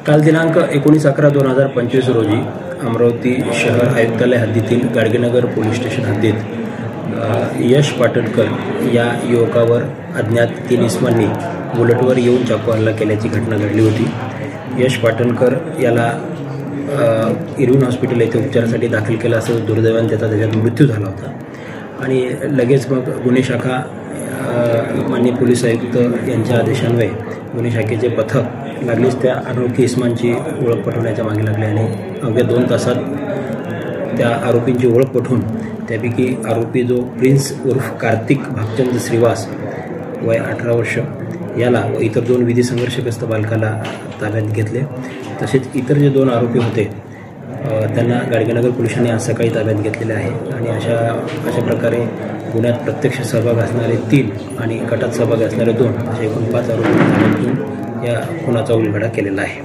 काल दिनांक 19/11/2025 रोजी अमरावती शहर आयुक्तालय हद्दीतील गाडगेनगर पोलीस स्टेशन हद्दीत यश पाटणकर या युवकावर अज्ञात 3 इसमांनी बुलेटवर येऊन चाकू हल्ला केल्याची घटना घडली होती। यश पाटणकर याला इरविन हॉस्पिटल येथे उपचारासाठी दाखल केला असता दुर्दैवाने त्याच्यात मृत्यू झाला होता आणि लगेच मग गुन्हे शाखा माननीय पोलीस आयुक्त यांच्या आदेशान्वये गुन्हे शाखेचे पथक लागलीच त्या अनोळखी इसमांची ओळख पटवण्याच्या मागे लागले आणि अवघ्या 2 तासात त्या आरोपींची ओळख पटवून त्यापैकी आरोपी जो प्रिन्स उर्फ कार्तिक भागचंद श्रीवास वय 18 वर्ष याला व इतर 2 विधी संघर्षग्रस्त बालकाला ताब्यात घेतले। तसेच इतर जे 2 आरोपी होते त्यांना गाडगेनगर पोलिसांनी आज सकाळी ताब्यात घेतलेले आहे आणि अशा प्रकारे गुन्ह्यात प्रत्यक्ष सहभाग असणारे 3 आणि गटात सहभाग असणारे 2 असे एकूण 5 आरोपी ताब्यात घेऊन या खुनाचा उलगडा केलेला आहे।